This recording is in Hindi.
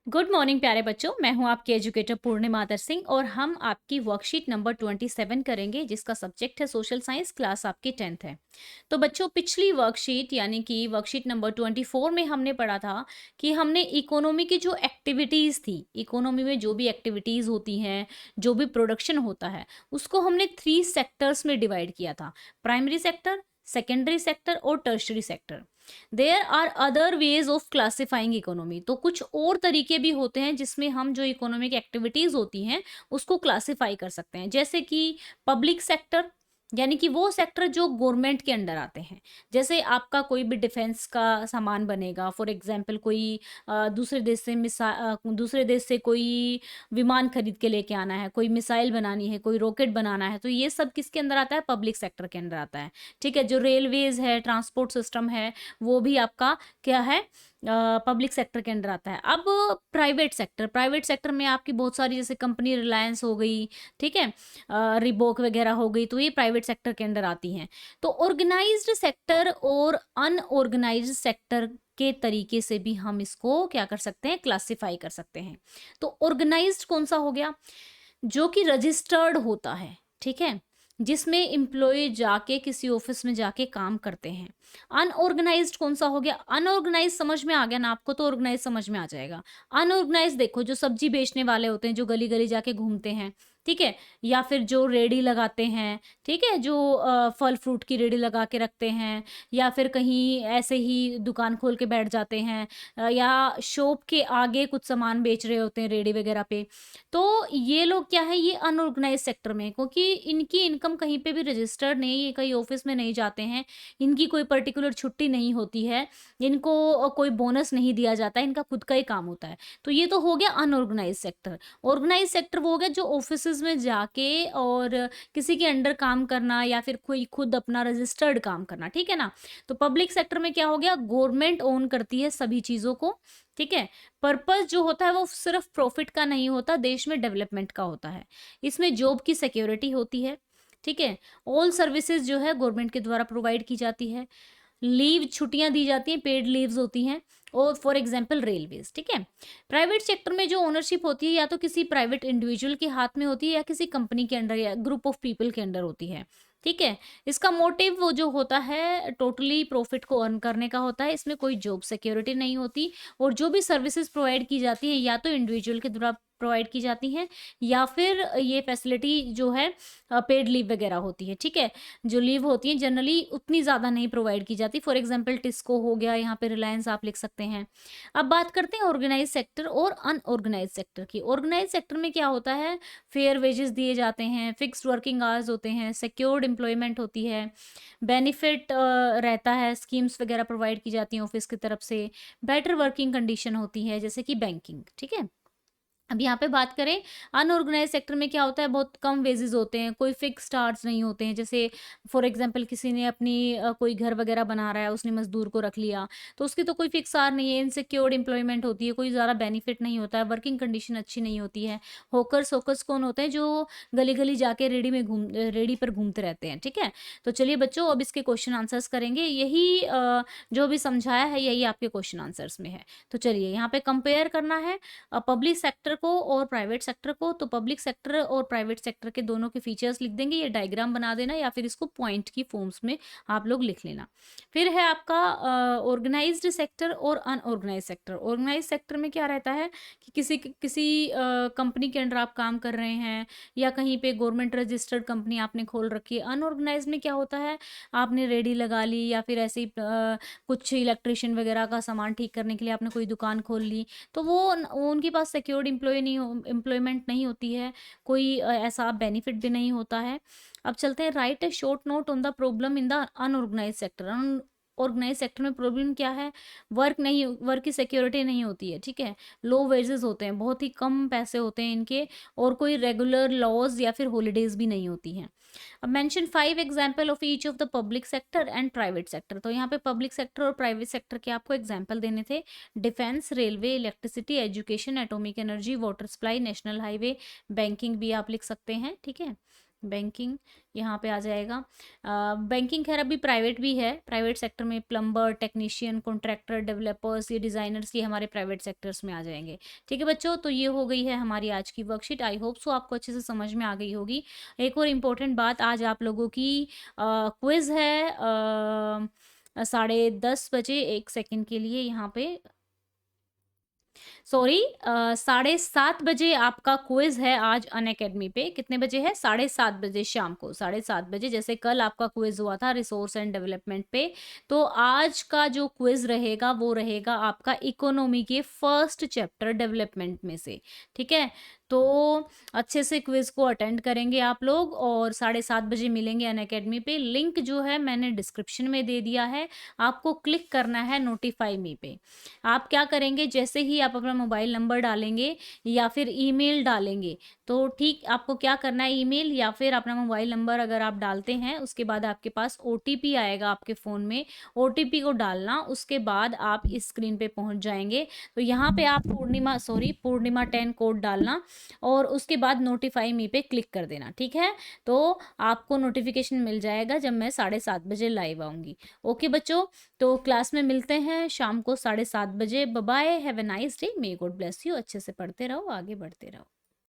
गुड मॉर्निंग प्यारे बच्चों। मैं हूं आपकी एजुकेटर पूर्णिमा आदर सिंह और हम आपकी वर्कशीट नंबर 27 करेंगे जिसका सब्जेक्ट है सोशल साइंस। क्लास आपकी 10th है। तो बच्चों, पिछली वर्कशीट यानी कि वर्कशीट नंबर 24 में हमने पढ़ा था कि हमने इकोनॉमी की जो एक्टिविटीज़ थी, इकोनॉमी में जो भी एक्टिविटीज़ होती हैं, जो भी प्रोडक्शन होता है, उसको हमने 3 सेक्टर्स में डिवाइड किया था। प्राइमरी सेक्टर, सेकेंडरी सेक्टर और tertiary sector. There are other ways of classifying economy. तो कुछ और तरीके भी होते हैं जिसमें हम जो इकोनॉमिक एक्टिविटीज होती हैं उसको क्लासिफाई कर सकते हैं, जैसे कि पब्लिक सेक्टर, यानी कि वो सेक्टर जो गवर्नमेंट के अंडर आते हैं। जैसे आपका कोई भी डिफेंस का सामान बनेगा, फॉर एग्जांपल कोई दूसरे देश से कोई विमान खरीद के लेके आना है, कोई मिसाइल बनानी है, कोई रॉकेट बनाना है, तो ये सब किसके अंदर आता है? पब्लिक सेक्टर के अंदर आता है। ठीक है। जो रेलवेज है, ट्रांसपोर्ट सिस्टम है, वो भी आपका क्या है? पब्लिक सेक्टर के अंडर आता है। अब प्राइवेट सेक्टर में आपकी बहुत सारी जैसे कंपनी रिलायंस हो गई, ठीक है, रिबोक वगैरह हो गई, तो ये प्राइवेट सेक्टर के अंडर आती हैं। तो ऑर्गेनाइज्ड सेक्टर और अनऑर्गेनाइज्ड सेक्टर के तरीके से भी हम इसको क्या कर सकते हैं? क्लासिफाई कर सकते हैं। तो ऑर्गेनाइज्ड कौन सा हो गया? जो कि रजिस्टर्ड होता है, ठीक है, जिसमें एम्प्लॉय जाके किसी ऑफिस में जाके काम करते हैं। अनऑर्गेनाइज्ड कौन सा हो गया? अनऑर्गेनाइज्ड समझ में आ गया ना आपको, तो ऑर्गेनाइज समझ में आ जाएगा। अनऑर्गेनाइज्ड देखो, जो सब्जी बेचने वाले होते हैं, जो गली गली जाके घूमते हैं, ठीक है, या फिर जो रेडी लगाते हैं, ठीक है, जो फल फ्रूट की रेडी लगा के रखते हैं, या फिर कहीं ऐसे ही दुकान खोल के बैठ जाते हैं, या शॉप के आगे कुछ सामान बेच रहे होते हैं रेडी वगैरह पे। तो ये लोग क्या है? ये अनऑर्गेनाइज सेक्टर में हैं, क्योंकि इनकी इनकम कहीं पे भी रजिस्टर्ड नहीं है, ये कहीं ऑफिस में नहीं जाते हैं, इनकी कोई पर्टिकुलर छुट्टी नहीं होती है, इनको कोई बोनस नहीं दिया जाता है, इनका खुद का ही काम होता है। तो ये तो हो गया अनऑर्गेनाइज सेक्टर। ऑर्गेनाइज सेक्टर वो हो गया जो ऑफिसेज में जाके और किसी के अंडर काम करना, या फिर कोई खुद अपना रजिस्टर्ड काम करना, ठीक है ना। तो पब्लिक सेक्टर में क्या हो गया? गवर्नमेंट ओन करती है सभी चीजों को, ठीक है। पर्पस जो होता है वो सिर्फ प्रॉफिट का नहीं होता, देश में डेवलपमेंट का होता है। इसमें जॉब की सिक्योरिटी होती है, ठीक है। ऑल सर्विसेज जो है गवर्नमेंट के द्वारा प्रोवाइड की जाती है। लीव, छुट्टियां दी जाती हैं, पेड लीव्स होती हैं। और फॉर एग्जांपल रेलवेज, ठीक है। प्राइवेट सेक्टर में जो ओनरशिप होती है या तो किसी प्राइवेट इंडिविजुअल के हाथ में होती है, या किसी कंपनी के अंडर या ग्रुप ऑफ पीपल के अंडर होती है, ठीक है। इसका मोटिव वो जो होता है टोटली प्रॉफिट को अर्न करने का होता है, इसमें कोई जॉब सिक्योरिटी नहीं होती। और जो भी सर्विसेज प्रोवाइड की जाती है या तो इंडिविजुअल के द्वारा प्रोवाइड की जाती हैं, या फिर ये फैसिलिटी जो है पेड लीव वगैरह होती है, ठीक है। जो लीव होती है जनरली उतनी ज़्यादा नहीं प्रोवाइड की जाती। फॉर एग्जांपल टिस्को हो गया, यहाँ पे रिलायंस आप लिख सकते हैं। अब बात करते हैं ऑर्गेनाइज सेक्टर और अनऑर्गेनाइज सेक्टर की। ऑर्गेनाइज सेक्टर में क्या होता है? फेयर वेजेस दिए जाते हैं, फिक्स्ड वर्किंग आवर्स होते हैं, सिक्योर्ड एम्प्लॉयमेंट होती है, बेनिफिट रहता है, स्कीम्स वगैरह प्रोवाइड की जाती हैं ऑफिस की तरफ से, बेटर वर्किंग कंडीशन होती है जैसे कि बैंकिंग, ठीक है। अब यहाँ पे बात करें अनऑर्गेनाइज सेक्टर में क्या होता है? बहुत कम वेजेस होते हैं, कोई फिक्स आवर्स नहीं होते हैं। जैसे फॉर एग्जांपल किसी ने अपनी कोई घर वगैरह बना रहा है, उसने मजदूर को रख लिया, तो उसकी तो कोई फिक्स आवर नहीं है, इनसिक्योर्ड एम्प्लॉयमेंट होती है, कोई ज़्यादा बेनिफिट नहीं होता है, वर्किंग कंडीशन अच्छी नहीं होती है। होकर्स होकर्स कौन होते हैं? जो गली गली जाके रेडी पर घूमते रहते हैं, ठीक है। तो चलिए बच्चों, अब इसके क्वेश्चन आंसर्स करेंगे। यही जो भी समझाया है यही आपके क्वेश्चन आंसर्स में है। तो चलिए यहाँ पे कंपेयर करना है पब्लिक सेक्टर को और प्राइवेट सेक्टर को। तो पब्लिक सेक्टर और प्राइवेट सेक्टर के दोनों के फीचर्स लिख देंगे, ये डायग्राम बना देना या फिर इसको पॉइंट की फॉर्म्स में आप लोग लिख लेना। फिर है आपका ऑर्गेनाइज्ड सेक्टर और अनऑर्गेनाइज सेक्टर। ऑर्गेनाइज सेक्टर में क्या रहता है कि किसी कंपनी के अंडर आप काम कर रहे हैं, या कहीं पे गवर्नमेंट रजिस्टर्ड कंपनी आपने खोल रखी है। अनऑर्गेनाइज में क्या होता है? आपने रेडी लगा ली, या फिर ऐसे ही कुछ इलेक्ट्रिशियन वगैरह का सामान ठीक करने के लिए आपने कोई दुकान खोल ली, तो वो उनके पास सिक्योर्ड एम्प्लॉयमेंट नहीं होती है, कोई ऐसा बेनिफिट भी नहीं होता है। अब चलते हैं, write a short note on the problem in the unorganised sector. Unorganised sector में प्रॉब्लम क्या है? वर्क की सिक्योरिटी नहीं होती है, ठीक है। लो वेजेस होते हैं, बहुत ही कम पैसे होते हैं इनके, और कोई रेगुलर लॉज या फिर हॉलीडेज भी नहीं होती हैं। अब mention 5 example of each of the public sector and private sector. तो यहाँ पे पब्लिक सेक्टर और प्राइवेट सेक्टर के आपको एग्जांपल देने थे। Defence, railway, electricity, education, atomic energy, water supply, national highway, banking भी आप लिख सकते हैं, ठीक है। बैंकिंग यहाँ पे आ जाएगा। बैंकिंग खैर अभी प्राइवेट भी है, प्राइवेट सेक्टर में प्लम्बर, टेक्नीशियन, कॉन्ट्रैक्टर, डेवलपर्स, ये डिज़ाइनर्स, ये हमारे प्राइवेट सेक्टर्स में आ जाएंगे। ठीक है बच्चों, तो ये हो गई है हमारी आज की वर्कशीट। आई होप सो आपको अच्छे से समझ में आ गई होगी। एक और इम्पोर्टेंट बात, आज आप लोगों की क्विज़ है 10:30 बजे। एक सेकंड के लिए यहाँ पे, सॉरी, 7:30 बजे आपका क्विज है आज अनअकैडमी पे। कितने बजे है? 7:30 बजे शाम को, 7:30 बजे। जैसे कल आपका क्विज हुआ था रिसोर्स एंड डेवलपमेंट पे, तो आज का जो क्विज रहेगा वो रहेगा आपका इकोनॉमी के फर्स्ट चैप्टर डेवलपमेंट में से। ठीक है, तो अच्छे से क्विज को अटेंड करेंगे आप लोग, और 7:30 बजे मिलेंगे अनअकैडमी पे। लिंक जो है मैंने डिस्क्रिप्शन में दे दिया है, आपको क्लिक करना है नोटिफाई मी पे। आप क्या करेंगे, जैसे ही आप अपना मोबाइल नंबर डालेंगे या फिर ईमेल डालेंगे, तो ठीक आपको क्या करना है, ईमेल या फिर अपना मोबाइल नंबर अगर आप डालते हैं, उसके बाद आपके पास ओटीपी आएगा आपके फ़ोन में, ओटीपी को डालना, उसके बाद आप इस स्क्रीन पे पहुंच जाएंगे। तो यहाँ पे आप पूर्णिमा 10 कोड डालना, और उसके बाद नोटिफाई मी पे क्लिक कर देना। ठीक है, तो आपको नोटिफिकेशन मिल जाएगा जब मैं 7:30 बजे लाइव आऊँगी। ओके बच्चों, तो क्लास में मिलते हैं शाम को 7:30 बजे। Bye bye, have a nice day, may God bless you. अच्छे से पढ़ते रहो, आगे बढ़ते रहो।